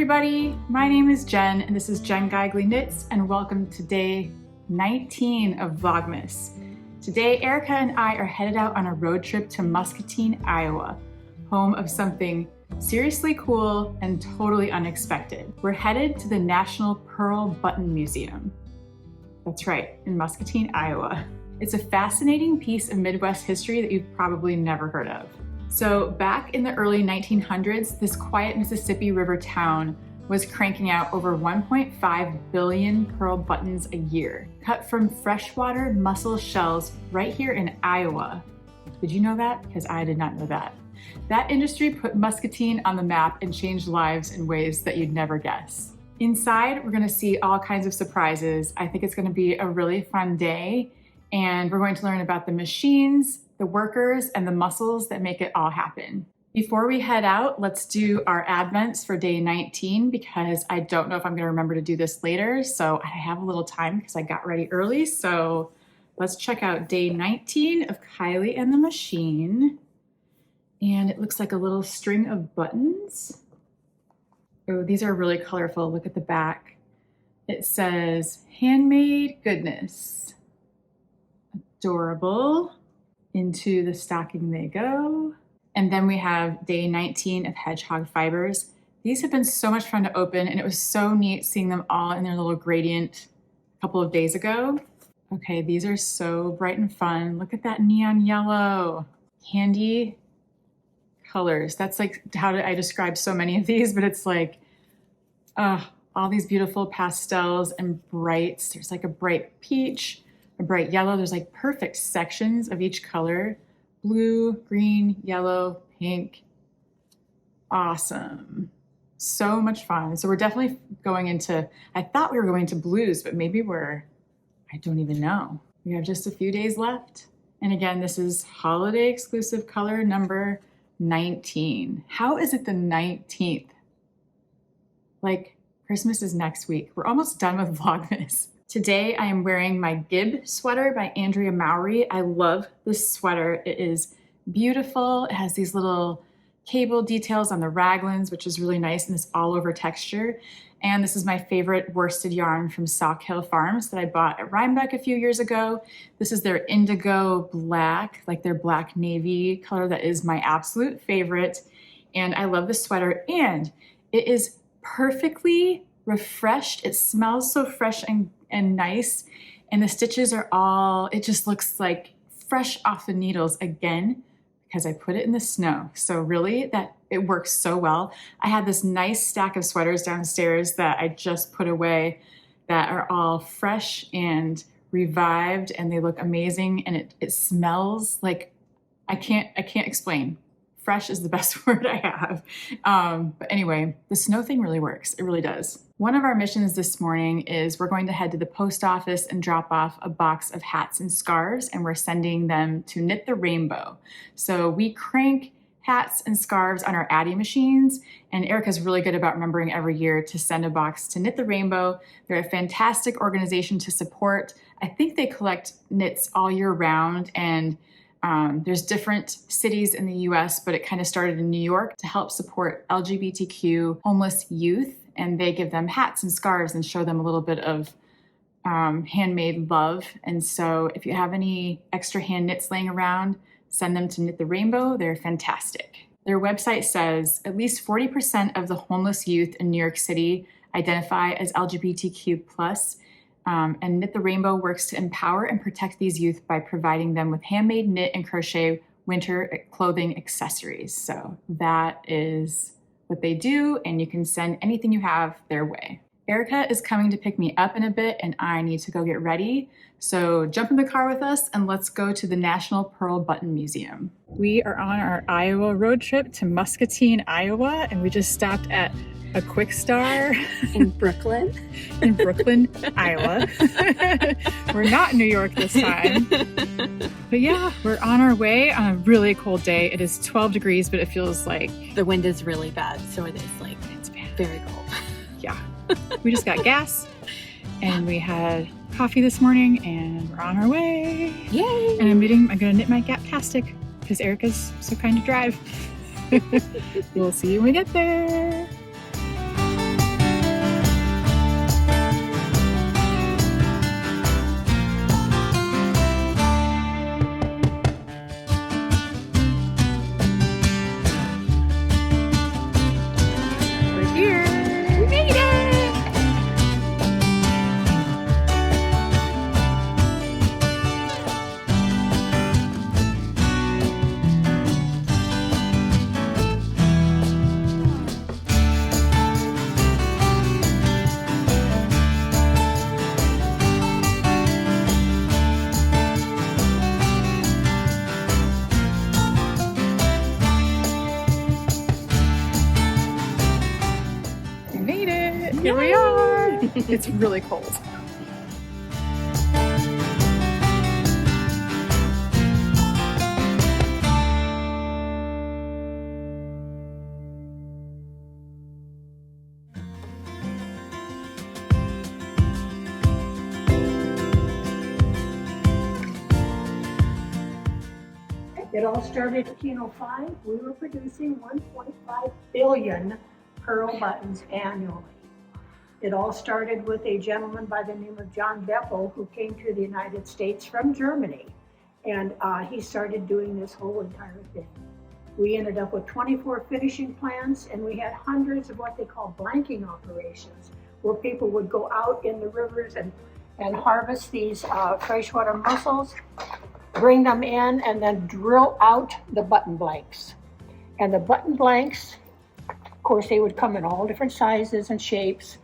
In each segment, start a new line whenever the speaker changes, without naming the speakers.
everybody, my name is Jen and this is Jen Geigley Knits and welcome to day 19 of Vlogmas. Today Erica and I are headed out on a road trip to Muscatine, Iowa, home of something seriously cool and totally unexpected. We're headed to the National Pearl Button Museum. That's right, in Muscatine, Iowa. It's a fascinating piece of Midwest history that you've probably never heard of. So back in the early 1900s, this quiet Mississippi River town was cranking out over 1.5 billion pearl buttons a year, cut from freshwater mussel shells right here in Iowa. Did you know that? Because I did not know that. That industry put Muscatine on the map and changed lives in ways that you'd never guess. Inside, we're gonna see all kinds of surprises. I think it's gonna be a really fun day, and we're going to learn about the machines, the workers, and the mussels that make it all happen. Before we head out, let's do our advents for day 19 because I don't know if I'm gonna remember to do this later, so I have a little time because I got ready early. So let's check out day 19 of Kylie and the Machine. And it looks like a little string of buttons. Oh, these are really colorful. Look at the back. It says, handmade goodness. Adorable. Into the stocking they go. And then we have day 19 of hedgehog fibers. These have been so much fun to open, and it was so neat seeing them all in their little gradient a couple of days ago. Okay, these are so bright and fun. Look at that neon yellow. Candy colors. That's like, how do I describe so many of these? But it's like, all these beautiful pastels and brights. There's like a bright peach, a bright yellow. There's like perfect sections of each color. Blue, green, yellow, pink. Awesome. So much fun. So we're definitely going into, I thought we were going to blues, but maybe I don't even know. We have just a few days left. And again, this is holiday exclusive color number 19. How is it the 19th? Like, Christmas is next week. We're almost done with Vlogmas. Today I am wearing my Gib sweater by Andrea Mowry. I love this sweater. It is beautiful. It has these little cable details on the raglans, which is really nice, and this all over texture. And this is my favorite worsted yarn from Sauk Hill Farms that I bought at Rhinebeck a few years ago. This is their indigo black, like their black navy color that is my absolute favorite. And I love this sweater, and it is perfectly refreshed. It smells so fresh and nice. And the stitches are all, it just looks like fresh off the needles again, because I put it in the snow. So really it works so well. I had this nice stack of sweaters downstairs that I just put away that are all fresh and revived, and they look amazing. And it smells like, I can't explain. Fresh is the best word I have. But anyway, the snow thing really works. It really does. One of our missions this morning is we're going to head to the post office and drop off a box of hats and scarves, and we're sending them to Knit the Rainbow. So we crank hats and scarves on our Addy machines, and Erica's really good about remembering every year to send a box to Knit the Rainbow. They're a fantastic organization to support. I think they collect knits all year round, and there's different cities in the US, but it kind of started in New York to help support LGBTQ homeless youth. And they give them hats and scarves and show them a little bit of handmade love. And so if you have any extra hand knits laying around, send them to Knit the Rainbow. They're fantastic. Their website says at least 40% of the homeless youth in New York City identify as LGBTQ+. And Knit the Rainbow works to empower and protect these youth by providing them with handmade knit and crochet winter clothing accessories. So that is what they do, and you can send anything you have their way. Erica is coming to pick me up in a bit, and I need to go get ready. So jump in the car with us and let's go to the National Pearl Button Museum. We are on our Iowa road trip to Muscatine, Iowa, and we just stopped at a Quick Star
in Brooklyn.
In Brooklyn, Iowa. We're not in New York this time. But yeah, we're on our way on a really cold day. It is 12 degrees, but it feels like
the wind is really bad, so it is like
it's bad.
Very cold.
Yeah. We just got gas and we had coffee this morning and we're on our way.
Yay!
And I'm gonna knit my Gaptastic because Erica's so kind to drive. We'll see you when we get there. It's really cold.
It all started in 1905. We were producing 1.5 billion pearl buttons annually. It all started with a gentleman by the name of John Beppo, who came to the United States from Germany. And he started doing this whole entire thing. We ended up with 24 finishing plants, and we had hundreds of what they call blanking operations, where people would go out in the rivers and harvest these freshwater mussels, bring them in, and then drill out the button blanks. And the button blanks, of course, they would come in all different sizes and shapes.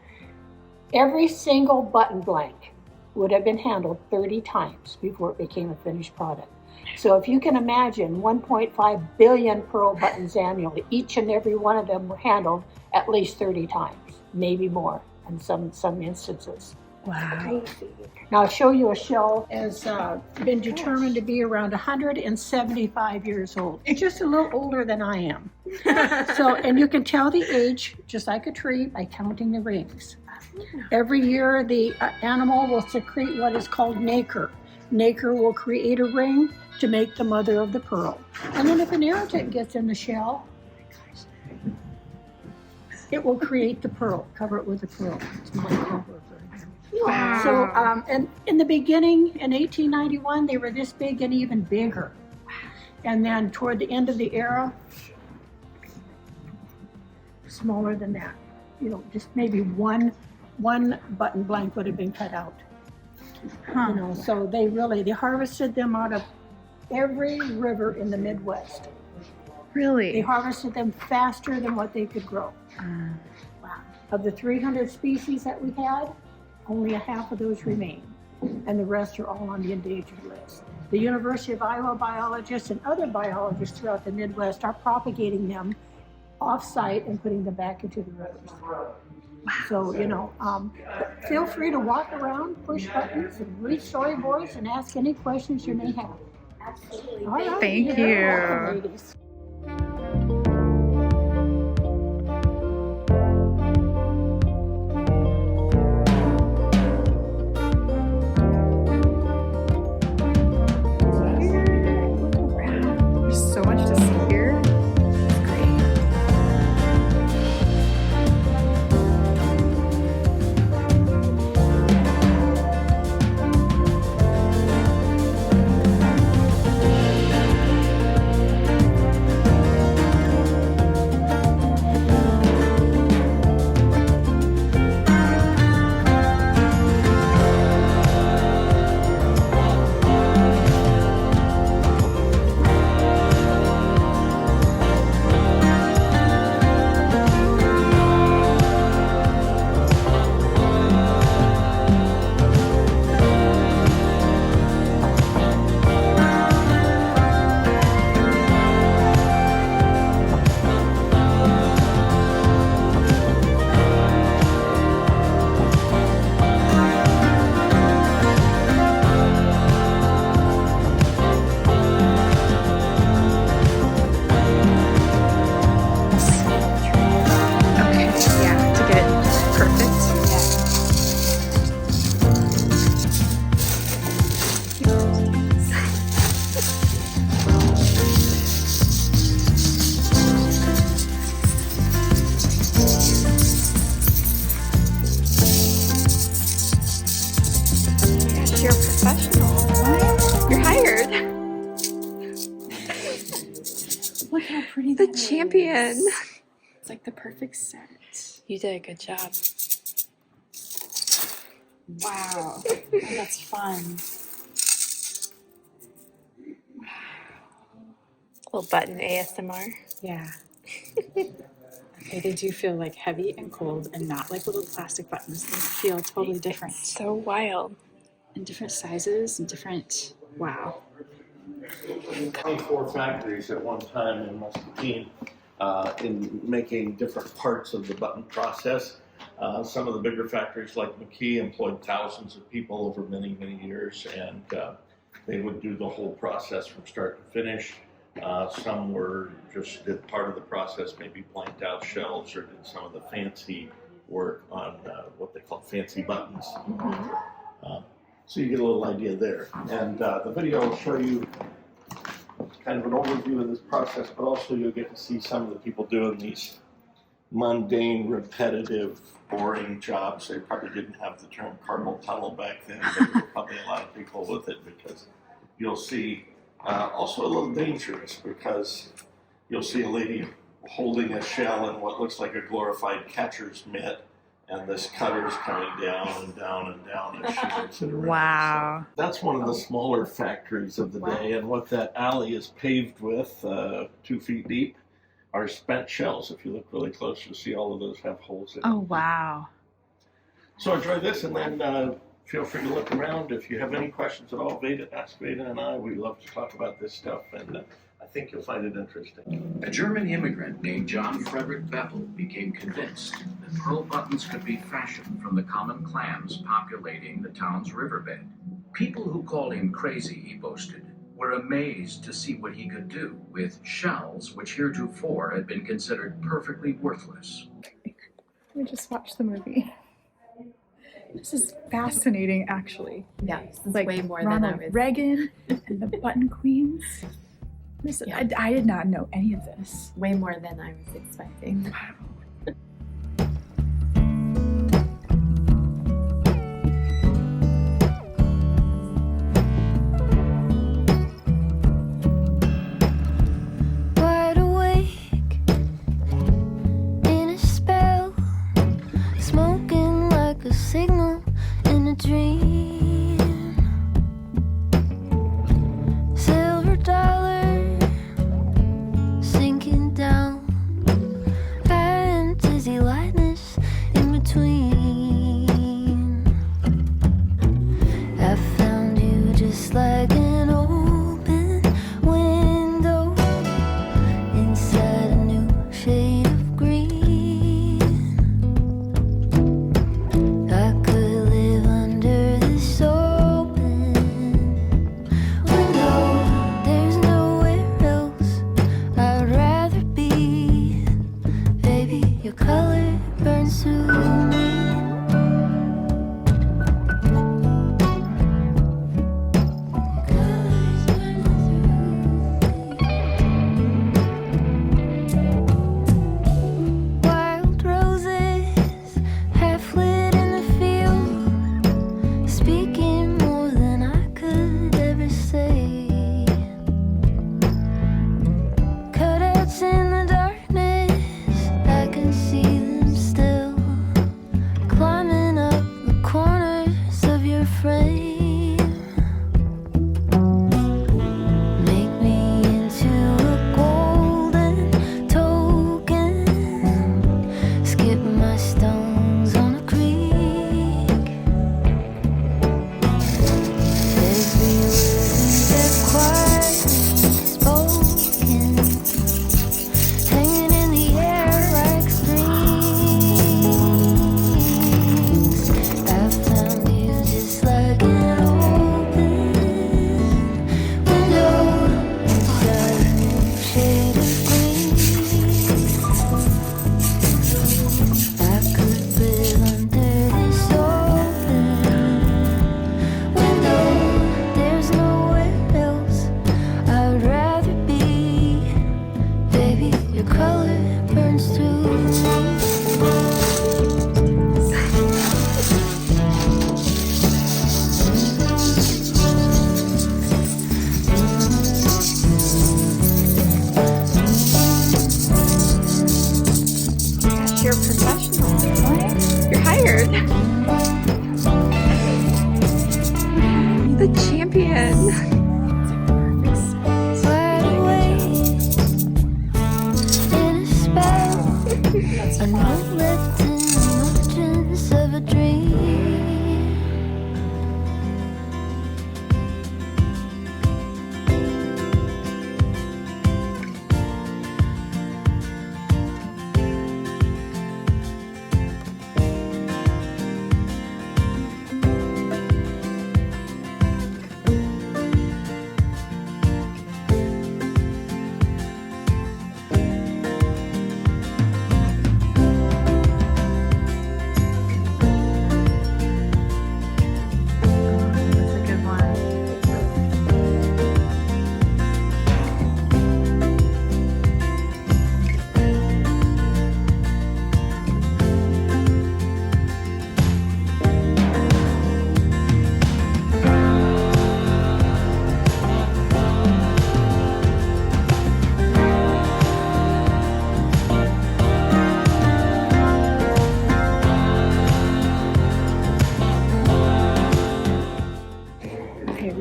Every single button blank would have been handled 30 times before it became a finished product. So if you can imagine 1.5 billion pearl buttons annually, each and every one of them were handled at least 30 times, maybe more in some instances.
Wow.
Now I'll show you a shell has been determined to be around 175 years old. It's just a little older than I am. So, and you can tell the age, just like a tree, by counting the rings. Every year the animal will secrete what is called nacre. Nacre will create a ring to make the mother of the pearl. And then if an irritant gets in the shell, it will create the pearl, cover it with a pearl. It's my cover.
Wow.
So, and in the beginning, in 1891, they were this big and even bigger. And then toward the end of the era, smaller than that. You know, just maybe one button blank would have been cut out.
Huh.
You know, so they harvested them out of every river in the Midwest.
Really?
They harvested them faster than what they could grow. Wow. Of the 300 species that we had, only a half of those remain, and the rest are all on the endangered list. The University of Iowa biologists and other biologists throughout the Midwest are propagating them off-site and putting them back into the rivers. So, you know, feel free to walk around, push buttons, and read storyboards and ask any questions you may have.
Absolutely.
All right,
Thank
you're welcome,
you.
ladies.
There's so much to see here. It's great. You're a professional. What? You're hired. Look how pretty
The
that
champion.
is. It's like the perfect set.
You did a good job.
Wow. Oh, that's fun.
Little button ASMR.
Yeah. Okay, they do feel like heavy and cold and not like little plastic buttons. They feel totally different.
So wild.
And different sizes and different, wow.
24 factories at one time in Muscatine in making different parts of the button process. Some of the bigger factories like McKee employed thousands of people over many, many years, and they would do the whole process from start to finish. Some were just did part of the process, maybe blanked out shelves or did some of the fancy work on what they call fancy buttons. So you get a little idea there. And the video will show you kind of an overview of this process, but also you'll get to see some of the people doing these mundane, repetitive, boring jobs. They probably didn't have the term carpal tunnel back then, but there were probably a lot of people with it, because you'll see also a little dangerous, because you'll see a lady holding a shell in what looks like a glorified catcher's mitt, and this cutter's coming down and down and down as she moves it around.
Wow.
So that's one of the smaller factories of the day, and what that alley is paved with, 2 feet deep, are spent shells. If you look really close, you'll see all of those have holes in them.
Oh, wow.
So enjoy this, and then feel free to look around. If you have any questions at all, ask Veda and I. We love to talk about this stuff, and I think you'll find it interesting.
A German immigrant named John Frederick Bepple became convinced that pearl buttons could be fashioned from the common clams populating the town's riverbed. People who called him crazy, he boasted, were amazed to see what he could do with shells which heretofore had been considered perfectly worthless.
We just watched the movie. This is fascinating, actually.
Yeah, this is
Like
way more
Ronald
than I was.
Reagan and the button queens. This,
Yeah.
I did not know any of this.
Way more than I was expecting.
Wow.
Wide awake in a spell, smoking like a signal in a dream. Silver dollar sinking down,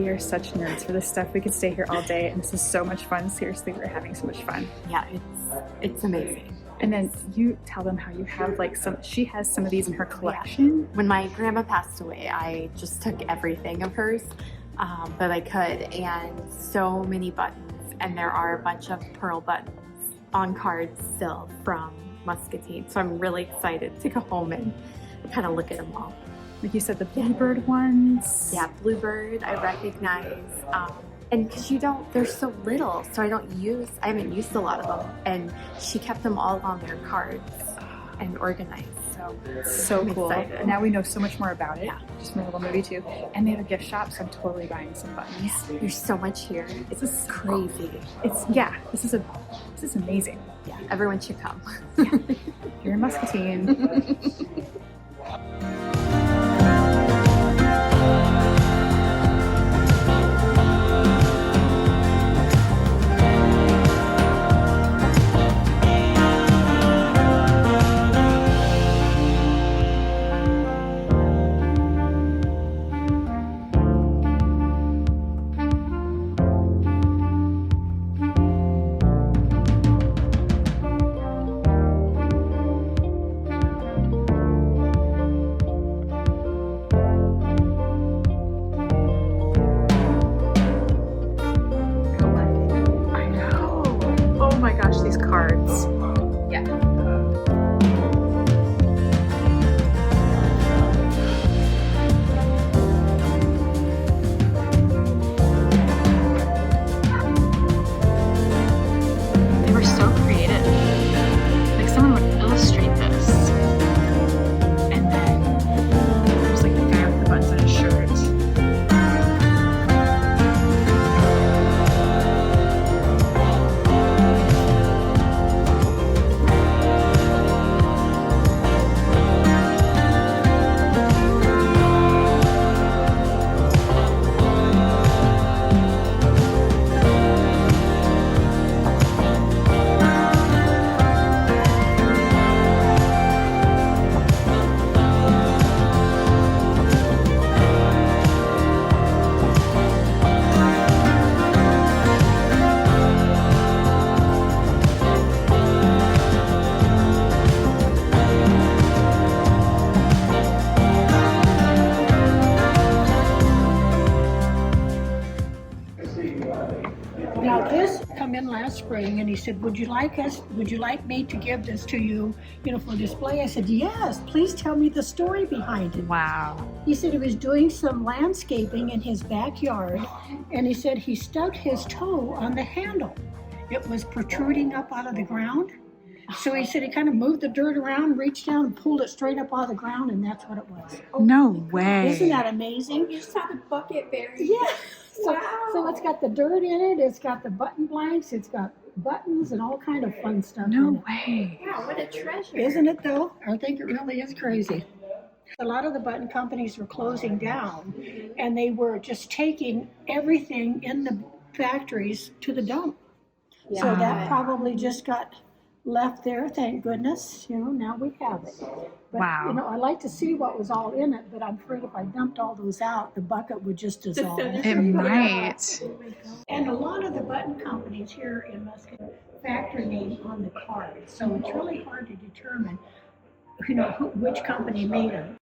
we are such nerds for this stuff. We could stay here all day, and this is so much fun. Seriously, we're having so much fun.
Yeah, it's amazing.
And then you tell them how you have like she has some of these in her collection.
When my grandma passed away, I just took everything of hers that I could, and so many buttons. And there are a bunch of pearl buttons on cards still from Muscatine. So I'm really excited to go home and kind of look at them all.
Like you said, the bluebird ones.
Yeah, bluebird I recognize. And because they're so little, so I haven't used a lot of them. And she kept them all on their cards and organized. So
I'm cool.
excited.
Now we know so much more about it.
Yeah.
Just from a little movie too. And they have a gift shop, so I'm totally buying some buttons.
There's so much here. It's crazy.
This is amazing.
Yeah, everyone should come.
You're in Muscatine. These cards.
Yeah.
They were so creative. Like someone would illustrate this. And then there's like the guy with the buttons on his shirt.
Now this come in last spring, and he said, would you like me to give this to you, for display? I said, yes, please tell me the story behind it.
Wow.
He said he was doing some landscaping in his backyard, and he said he stuck his toe on the handle. It was protruding up out of the ground. So he said he kind of moved the dirt around, reached down and pulled it straight up out of the ground, and that's what it was.
No way.
Isn't that amazing?
You just have the bucket buried.
Yeah. So it's got the dirt in it, it's got the button blanks, it's got buttons and all kind of fun stuff in
No
it.
way.
Wow, what a treasure.
Isn't it though? I think it really is crazy. A lot of the button companies were closing down, and they were just taking everything in the factories to the dump.
Yeah.
So that probably just got left there, thank goodness. Now we have it. But,
Wow.
I'd like to see what was all in it, but I'm afraid if I dumped all those out, the bucket would just dissolve.
It might.
And a lot of the button companies here in Muscatine factory name on the card, so it's really hard to determine, which company made them.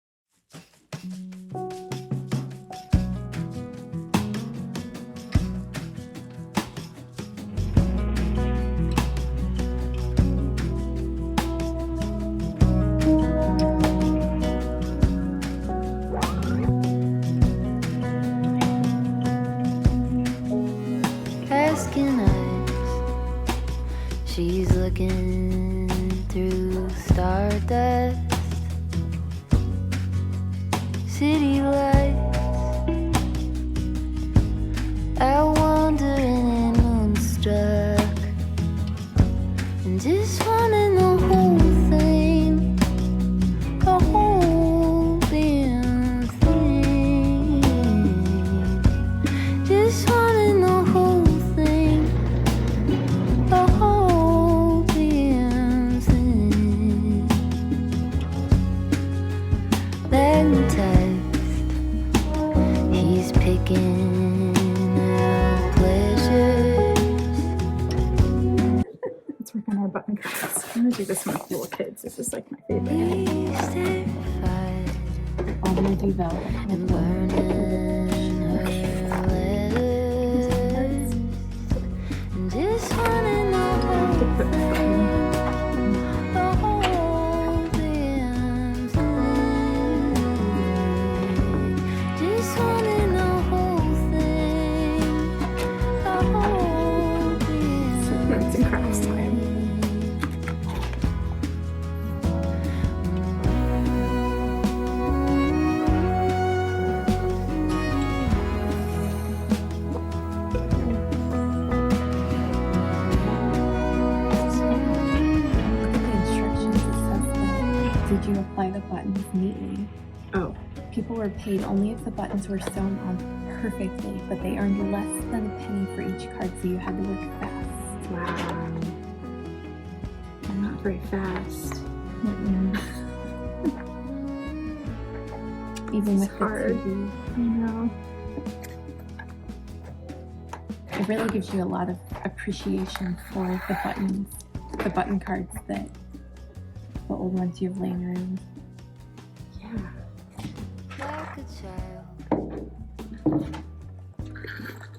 Asking eyes, she's looking through stardust. City lights, out wandering and moonstruck, and just wanting the whole thing, the whole damn thing. Just wanting the whole thing, the whole damn thing. Magnetized, he's picking
Work on our button cuts. I'm gonna do this one with little kids. This is like my favorite.
Please terrified
I'm gonna do velvet.
and burning her letters. And just wanna know the whole damn thing. Just wanna know the whole thing. The whole damn
Arts and crafts time.
Look at the instructions. It says that did you apply the buttons neatly?
Oh,
People were paid only if the buttons were sewn on perfectly, but they earned less than a penny for each card, so you had to work fast.
wow. I'm not very fast.
Even with
It's hard.
the TV.
I know.
It really gives you a lot of appreciation for the buttons, the button cards that the old ones you have laying around.
Yeah.
like a child.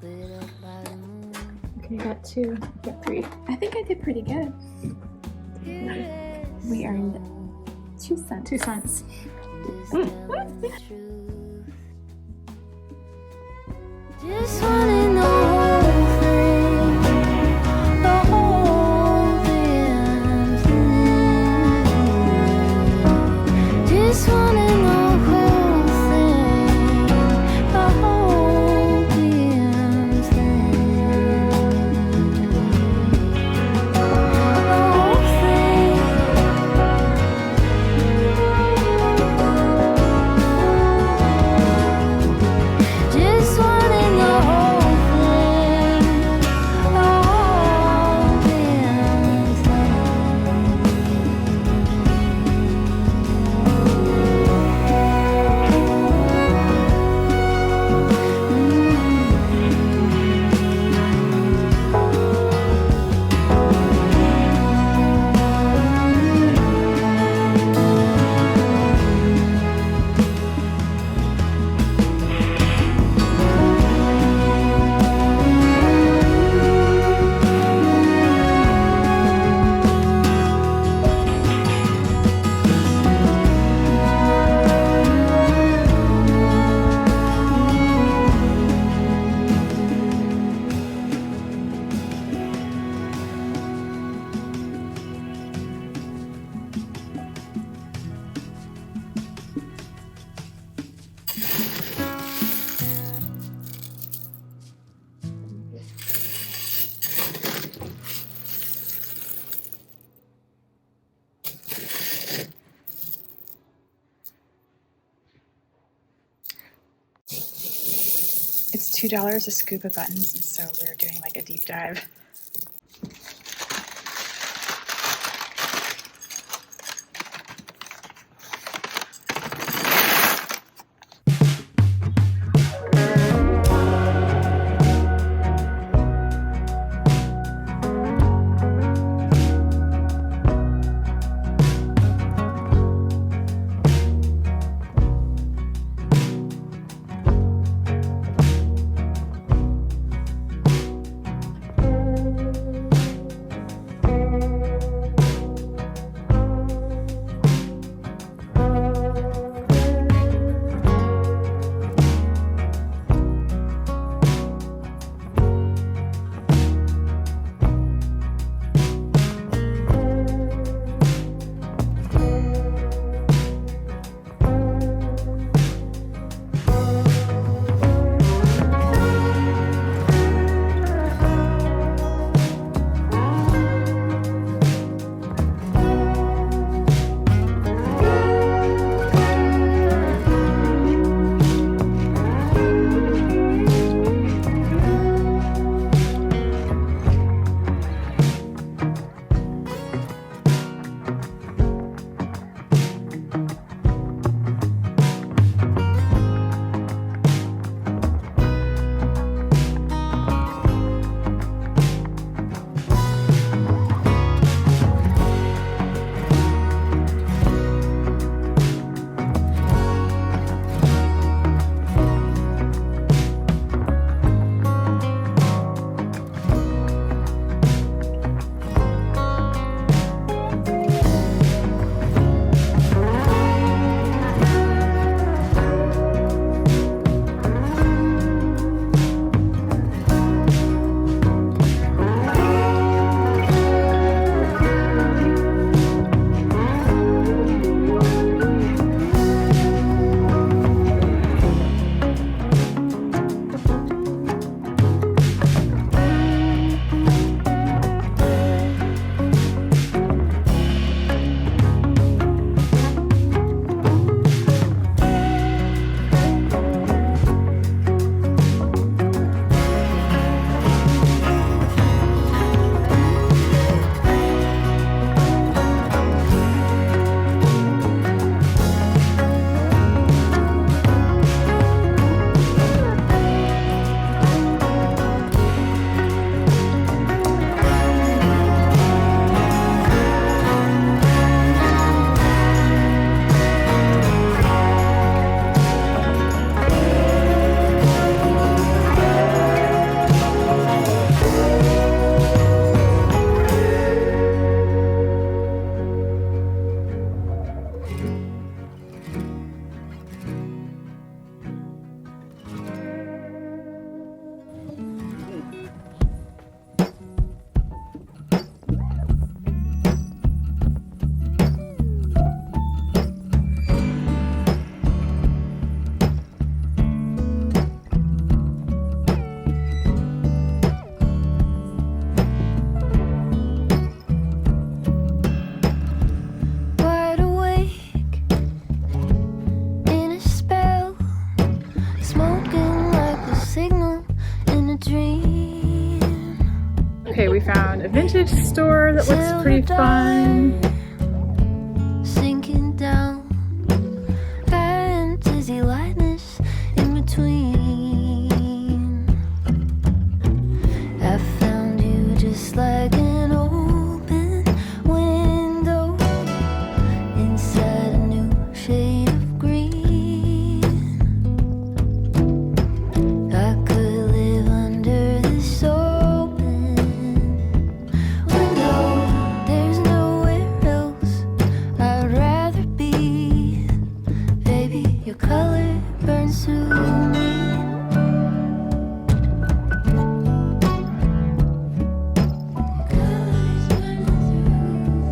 Lit up by the moon.
Okay, I got 2. I got 3.
I think I did pretty good. We earned 2 cents.
2 cents.
Just tell the truth. Just wanna know the whole thing, the whole damn thing. Just wanna know the whole thing, the whole damn thing. The whole thing. Just wanna know the whole thing, the whole damn
It's $2 a scoop of buttons, and so we're doing like a deep dive. found a vintage store that looks pretty fun.
Sinking down and dizzy lightness in between. I found you just like an open window inside a new shade of green. I could live under this open window. There's nowhere else I'd rather be. Baby, your color burns through me. Colors burning through me.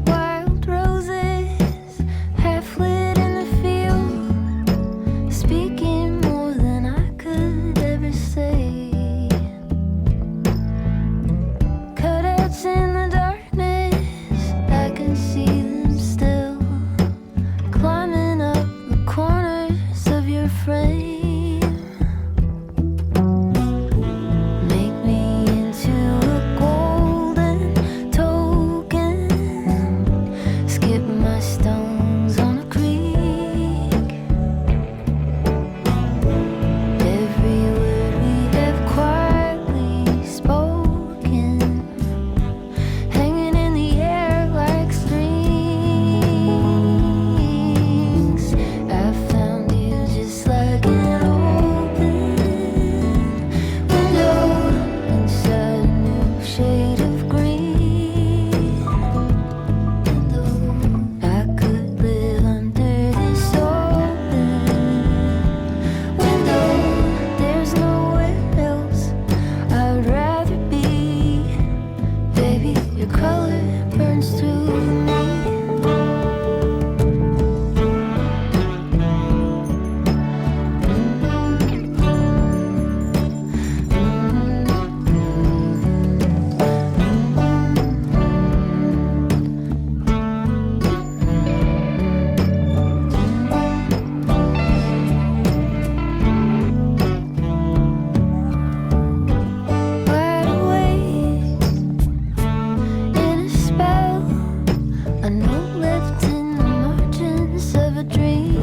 Wild roses, half lit in the field, speaking more than I could ever say. Cutouts in the darkness, I can see them still, climbing up the corners of your frame. Make me into a golden token, skip my stones on a creek. Every word we have quietly spoken, hanging in the air like strings. I found you just like an open window inside a new shade of green. I could live under this open window. There's nowhere else I'd rather be. Baby, your color burns through me. Wide awake in a spell, a note left in the margins of a dream.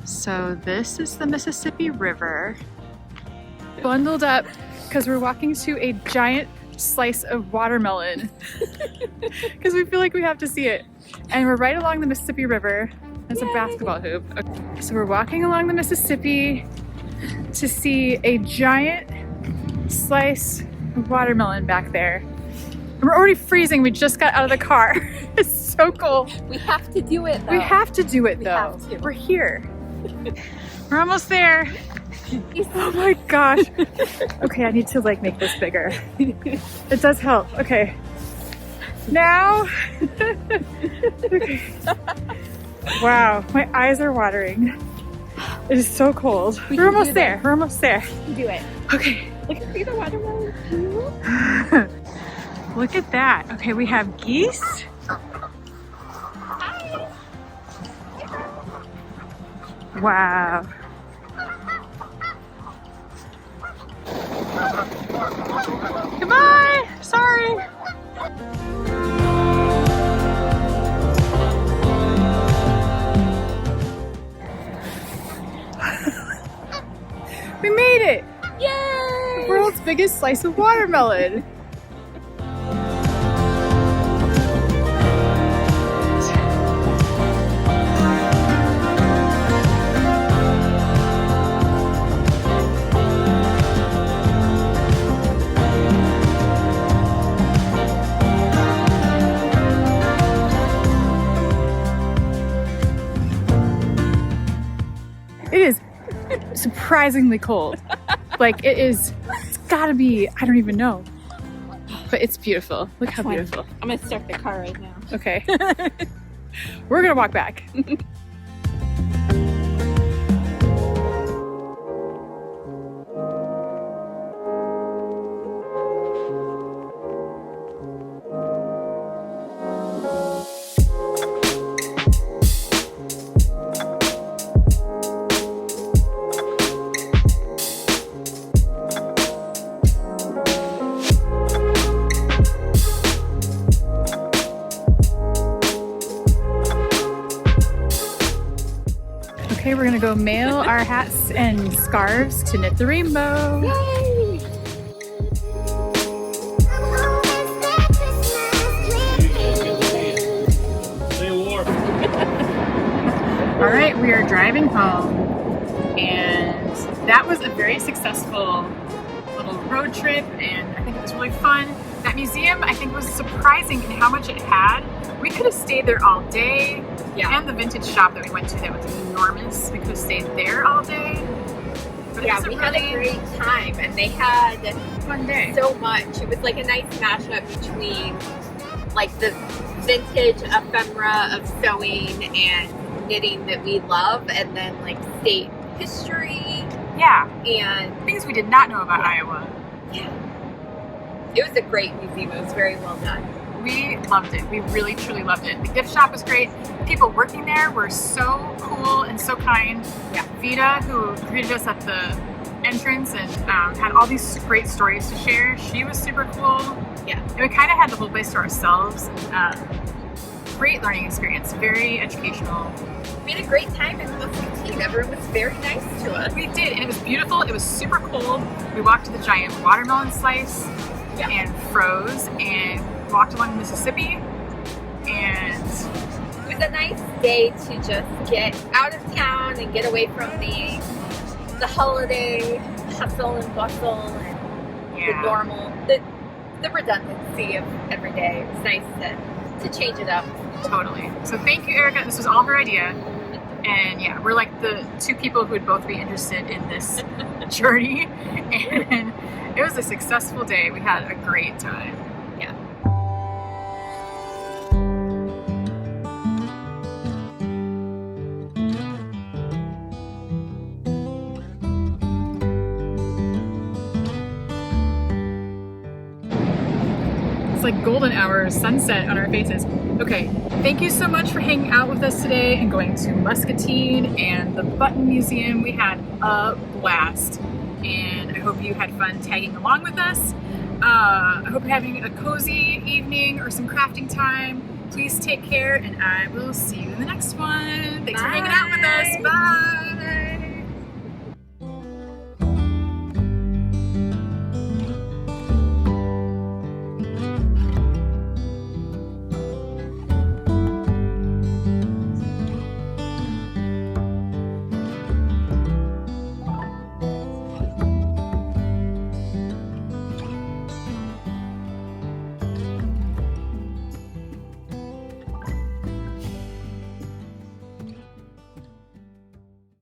So this is the Mississippi River. Bundled up because we're walking to a giant slice of watermelon because we feel like we have to see it. And we're right along the Mississippi River. There's a basketball hoop. Okay. So we're walking along the Mississippi to see a giant slice of watermelon back there. And we're already freezing. We just got out of the car. It's so cold.
We have to do it though.
We have to do it
We
though.
have to.
We're here. We're almost there. Oh my gosh. Okay, I need to like make this bigger. It does help. Okay. Now. Okay. Wow, my eyes are watering. It is so cold. We're almost there. We're almost there.
Do it.
Okay.
Look at the watermelon.
Look at that. Okay, we have geese. Wow. Goodbye. Sorry. We made it.
Yay!
The world's biggest slice of watermelon. It is surprisingly cold. Like it's gotta be, I don't even know. But it's beautiful. Look how beautiful.
I'm gonna start the car right now.
Okay. We're gonna walk back. Okay, we're gonna go mail our hats and scarves to Knit the Rainbow.
Yay!
All right, we are driving home, and that was a very successful little road trip, and I think it was really fun. That museum, I think, was surprising in how much it had. We could have stayed there all day.
Yeah.
And the vintage shop that we went to, that was enormous. We could have stayed there all day. But
Yeah,
it was
we
a
had a
really
great time, and they had
fun day.
so much. It was like a nice mashup between like the vintage ephemera of sewing and knitting that we love, and then like state history
Yeah,
and
things we did not know about Iowa.
yeah. It was a great museum. It was very well done.
We loved it. We really, truly loved it. The gift shop was great. The people working there were so cool and so kind.
Yeah.
Vita, who greeted us at the entrance and had all these great stories to share, she was super cool.
Yeah.
And we kind of had the whole place to ourselves. Great learning experience, very educational.
We had a great time in Muscatine. Everyone was very nice to us.
We did, and it was beautiful. It was super cold. We walked to the giant watermelon slice and froze and walked along the Mississippi, and
It was a nice day to just get out of town and get away from the holiday hustle and bustle and the normal, the redundancy of every day. It was nice to change it up.
totally. So thank you, Erica. This was all her idea. And yeah, we're like the two people who would both be interested in this journey. And it was a successful day. We had a great time.
Yeah.
It's like golden hour, sunset on our faces. Okay, thank you so much for hanging out with us today and going to Muscatine and the Button Museum. We had a blast, and I hope you had fun tagging along with us. I hope you're having a cozy evening or some crafting time. Please take care, and I will see you in the next one. Thanks for hanging out with us. Bye!